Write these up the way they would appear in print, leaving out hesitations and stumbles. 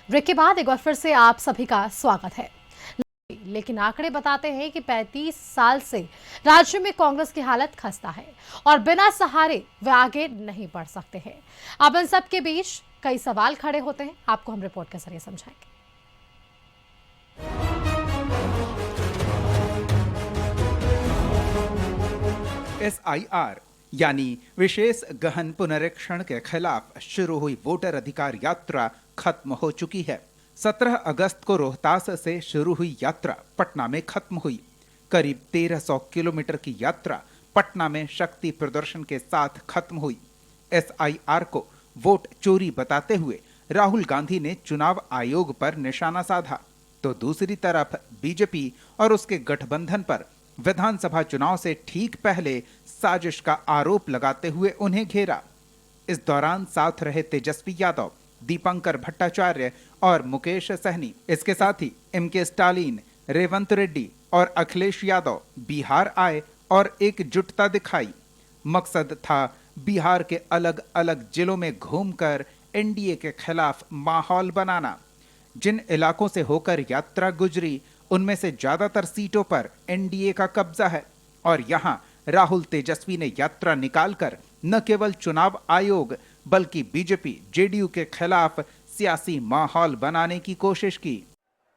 Break के बाद एक बार फिर से आप सभी का स्वागत है। लेकिन आंकड़े बताते हैं कि 35 साल से राज्य में कांग्रेस की हालत खस्ता है और बिना सहारे वे आगे नहीं बढ़ सकते हैं। अब इन सब के बीच कई सवाल खड़े होते हैं, आपको हम रिपोर्ट के जरिए समझाएंगे। SIR यानी विशेष गहन पुनरीक्षण के खिलाफ शुरू हुई वोटर अधिकार यात्रा खत्म हो चुकी है। 17 अगस्त को रोहतास से शुरू हुई यात्रा पटना में खत्म हुई। करीब 1300 किलोमीटर की यात्रा पटना में शक्ति प्रदर्शन के साथ खत्म हुई। SIR को वोट चोरी बताते हुए राहुल गांधी ने चुनाव आयोग पर निशाना साधा, तो दूसरी तरफ बीजेपी और उसके गठबंधन पर विधानसभा चुनाव से ठीक पहले साजिश का आरोप लगाते हुए उन्हें घेरा। इस दौरान साथ रहे तेजस्वी यादव, दीपंकर भट्टाचार्य और मुकेश सहनी। इसके साथ ही MK स्टालिन, रेवंत रेड्डी और अखिलेश यादव बिहार आए और एकजुटता दिखाई। मकसद था बिहार के अलग अलग जिलों में घूमकर NDA के खिलाफ माहौल बनाना। जिन इलाकों से होकर यात्रा गुजरी उनमें से ज्यादातर सीटों पर NDA का कब्जा है और यहां राहुल तेजस्वी ने यात्रा निकालकर न केवल चुनाव आयोग बल्कि बीजेपी JDU के खिलाफ सियासी माहौल बनाने की कोशिश की।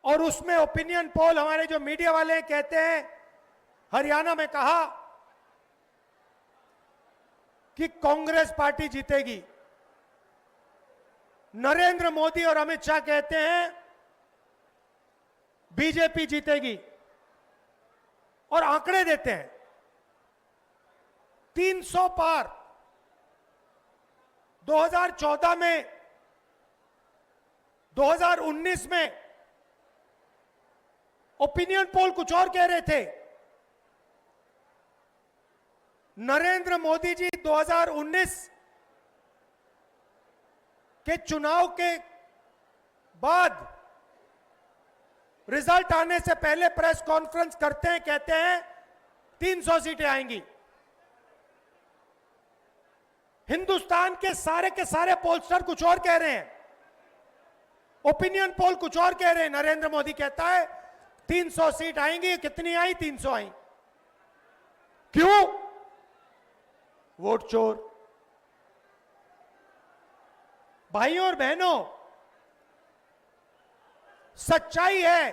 और उसमें ओपिनियन पोल हमारे जो मीडिया वाले कहते हैं, हरियाणा में कहा कि कांग्रेस पार्टी जीतेगी। नरेंद्र मोदी और अमित शाह कहते हैं बीजेपी जीतेगी और आंकड़े देते हैं 300 पार। 2014 में, 2019 में ओपिनियन पोल कुछ और कह रहे थे। नरेंद्र मोदी जी 2019 के चुनाव के बाद रिजल्ट आने से पहले प्रेस कॉन्फ्रेंस करते हैं, कहते हैं 300 सीटें आएंगी। हिंदुस्तान के सारे पोलस्टर कुछ और कह रहे हैं, ओपिनियन पोल कुछ और कह रहे हैं। नरेंद्र मोदी कहता है 300 सीट आएंगी। कितनी आई? 300 आई। क्यों? वोट चोर। भाइयों और बहनों, सच्चाई है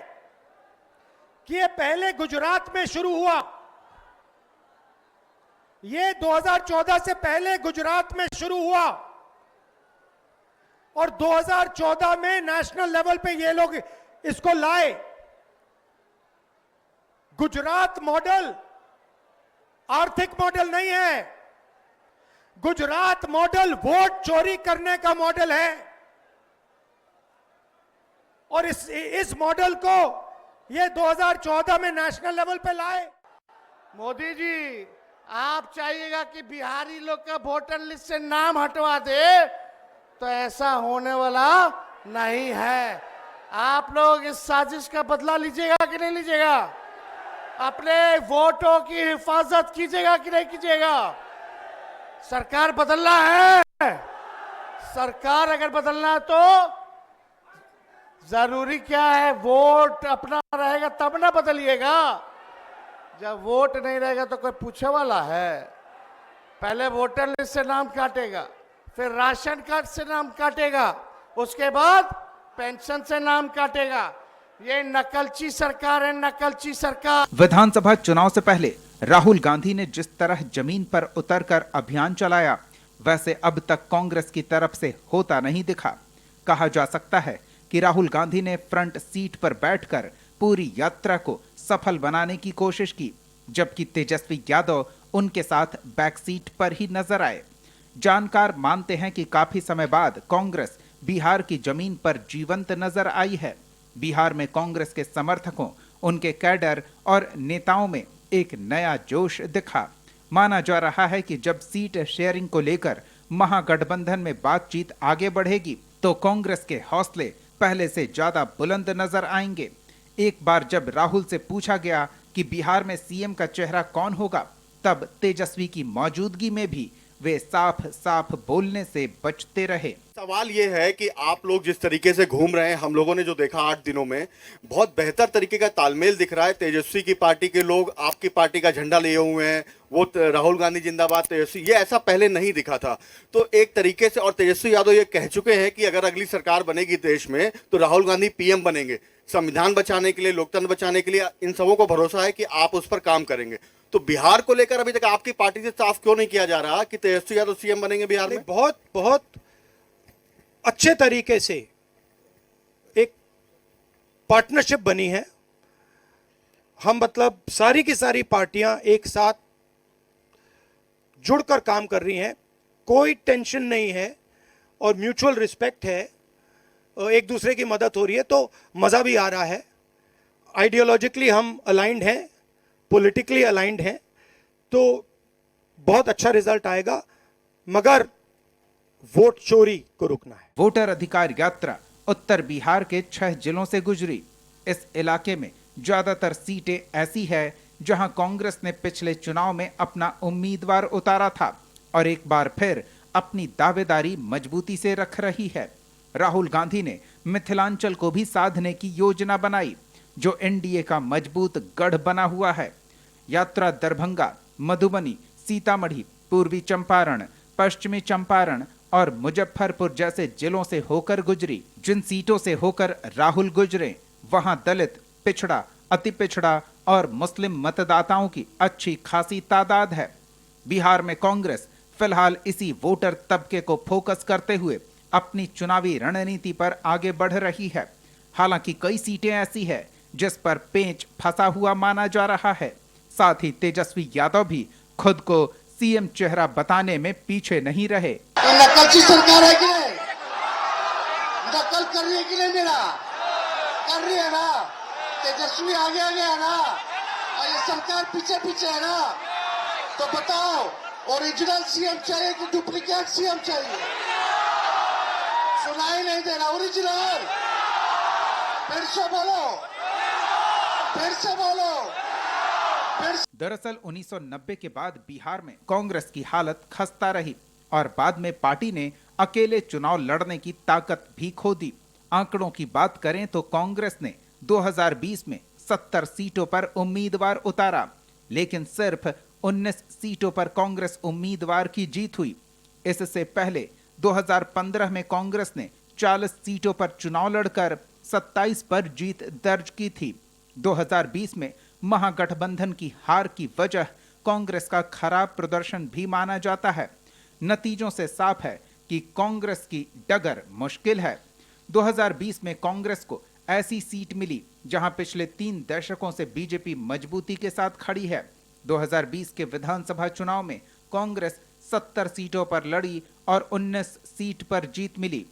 कि ये पहले गुजरात में शुरू हुआ। ये 2014 से पहले गुजरात में शुरू हुआ और 2014 में नेशनल लेवल पे ये लोग इसको लाए। गुजरात मॉडल आर्थिक मॉडल नहीं है। गुजरात मॉडल वोट चोरी करने का मॉडल है और इस मॉडल को ये 2014 में नेशनल लेवल पे लाए। मोदी जी, आप चाहिएगा कि बिहारी लोग का वोटर लिस्ट से नाम हटवा दे, तो ऐसा होने वाला नहीं है। आप लोग इस साजिश का बदला लीजिएगा कि नहीं लीजिएगा? अपने वोटों की हिफाजत कीजिएगा कि नहीं कीजिएगा? सरकार बदलना है। सरकार अगर बदलना है तो जरूरी क्या है? वोट अपना रहेगा तब ना बदलिएगा। जब वोट नहीं रहेगा तो कोई पूछे वाला है? पहले वोटर लिस्ट से नाम काटेगा, फिर राशन कार्ड से नाम काटेगा, उसके बाद पेंशन से नाम काटेगा। ये नकलची सरकार है, नकलची सरकार। विधानसभा चुनाव से पहले राहुल गांधी ने जिस तरह जमीन पर उतरकर अभियान चलाया, वैसे अब तक कांग्रेस की तरफ से होता नहीं दिखा। कहा जा सकता है कि राहुल गांधी ने फ्रंट सीट पर बैठकर पूरी यात्रा को सफल बनाने की कोशिश की, जबकि तेजस्वी यादव उनके साथ बैक सीट पर ही नजर आए। जानकार मानते हैं कि काफी समय बाद कांग्रेस बिहार की जमीन पर जीवंत नजर आई है। बिहार में कांग्रेस के समर्थकों, उनके कैडर और नेताओं में एक नया जोश दिखा। माना जा रहा है कि जब सीट शेयरिंग को लेकर महागठबंधन में बातचीत आगे बढ़ेगी तो कांग्रेस के हौसले पहले से ज्यादा बुलंद नजर आएंगे। एक बार जब राहुल से पूछा गया कि बिहार में CM का चेहरा कौन होगा, तब तेजस्वी की मौजूदगी में भी वे साफ साफ बोलने से बचते रहे। सवाल ये है कि आप लोग जिस तरीके से घूम रहे हैं, हम लोगों ने जो देखा 8 दिनों में, बहुत बेहतर तरीके का तालमेल दिख रहा है। तेजस्वी की पार्टी के लोग आपकी पार्टी का झंडा लिए हुए हैं, वो राहुल गांधी जिंदाबाद तेजस्वी, ये ऐसा पहले नहीं दिखा था। तो एक तरीके से, और तेजस्वी यादव ये कह चुके हैं कि अगर अगली सरकार बनेगी देश में तो राहुल गांधी पीएम बनेंगे। संविधान बचाने के लिए, लोकतंत्र बचाने के लिए इन सबों को भरोसा है कि आप उस पर काम करेंगे। तो बिहार को लेकर अभी तक आपकी पार्टी से साफ क्यों नहीं किया जा रहा कि तेजस्वी यादव सीएम बनेंगे बिहार में? बहुत बहुत अच्छे तरीके से एक पार्टनरशिप बनी है। हम मतलब सारी की सारी पार्टियां एक साथ जुड़कर काम कर रही हैं, कोई टेंशन नहीं है और म्यूचुअल रिस्पेक्ट है, एक दूसरे की मदद हो रही है, तो मज़ा भी आ रहा है। आइडियोलॉजिकली हम अलाइंड हैं, पॉलिटिकली अलाइंड हैं, तो बहुत अच्छा रिजल्ट आएगा, मगर वोट चोरी को रुकना है। वोटर अधिकार यात्रा उत्तर बिहार के 6 जिलों से गुजरी। इस इलाके में ज्यादातर सीटें ऐसी है जहां कांग्रेस ने पिछले चुनाव में अपना उम्मीदवार उतारा था और एक बार फिर अपनी दावेदारी मजबूती से रख रही है। राहुल गांधी ने मिथिलांचल को भी साधने की योजना बनाई, जो एनडीए का मजबूत गढ़ बना हुआ है। यात्रा दरभंगा, मधुबनी, सीतामढ़ी, पूर्वी चंपारण, पश्चिमी चंपारण और मुजफ्फरपुर जैसे जिलों से होकर गुजरी। जिन सीटों से होकर राहुल गुजरे वहां दलित, पिछड़ा, अति पिछड़ा और मुस्लिम मतदाताओं की अच्छी खासी तादाद है। बिहार में कांग्रेस फिलहाल इसी वोटर तबके को फोकस करते हुए अपनी चुनावी रणनीति पर आगे बढ़ रही है। हालांकि कई सीटें ऐसी है जिस पर पेंच फंसा हुआ माना जा रहा है। साथ ही तेजस्वी यादव भी खुद को सीएम चेहरा बताने में पीछे नहीं रहे। तो नकलची सरकार है कि नहीं? नकल कर रही है कि नहीं? मेरा कर रही है ना? तेजस्वी आगे आगे है ना, और ये सरकार पीछे पीछे है ना? तो बताओ, ओरिजिनल सीएम चाहिए कि डुप्लीकेट सीएम चाहिए? सुनाई नहीं दे रहा। ओरिजिनल फिर से बोलो, फिर से बोलो। दरअसल 1990 के बाद बिहार में कांग्रेस की हालत खस्ता रही और बाद में पार्टी ने अकेले चुनाव लड़ने की ताकत भी खो दी। आंकड़ों की बात करें तो कांग्रेस ने 2020 में 70 सीटों पर उम्मीदवार उतारा, लेकिन सिर्फ 19 सीटों पर कांग्रेस उम्मीदवार की जीत हुई। इससे पहले 2015 में कांग्रेस ने 40 सीटों पर चुनाव लड़कर 27 पर जीत दर्ज की थी। 2020 में महागठबंधन की हार की वजह कांग्रेस का खराब प्रदर्शन भी माना जाता है। नतीजों से साफ है कि कांग्रेस की डगर मुश्किल है। 2020 में कांग्रेस को ऐसी सीट मिली जहां पिछले 3 दशकों से बीजेपी मजबूती के साथ खड़ी है। 2020 के विधानसभा चुनाव में कांग्रेस 70 सीटों पर लड़ी और 19 सीट पर जीत मिली।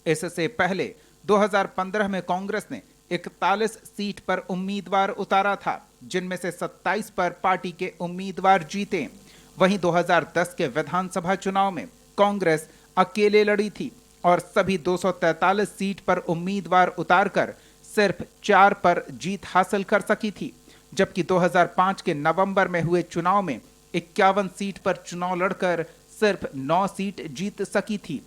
इससे पहले 2015 में कांग्रेस ने 41 सीट पर उम्मीदवार उतारा था, जिनमें से 27 पर पार्टी के उम्मीदवार जीते। वहीं 2010 के विधानसभा चुनाव में कांग्रेस अकेले लड़ी थी और सभी 243 सीट पर उम्मीदवार उतारकर सिर्फ 4 पर जीत हासिल कर सकी थी, जबकि 2005 के नवंबर में हुए चुनाव में 51 सीट पर चुनाव लड़कर सिर्फ 9 सीट जीत सकी थी।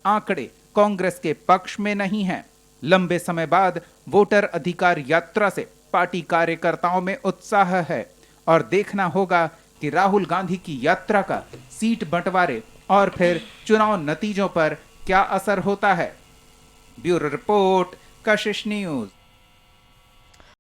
आंकड़े कांग्रेस के पक्ष में नहीं हैं। लंबे समय बाद वोटर अधिकार यात्रा से पार्टी कार्यकर्ताओं में उत्साह है और देखना होगा कि राहुल गांधी की यात्रा का सीट बंटवारे और फिर चुनाव नतीजों पर क्या असर होता है। ब्यूरो रिपोर्ट, कशिश न्यूज।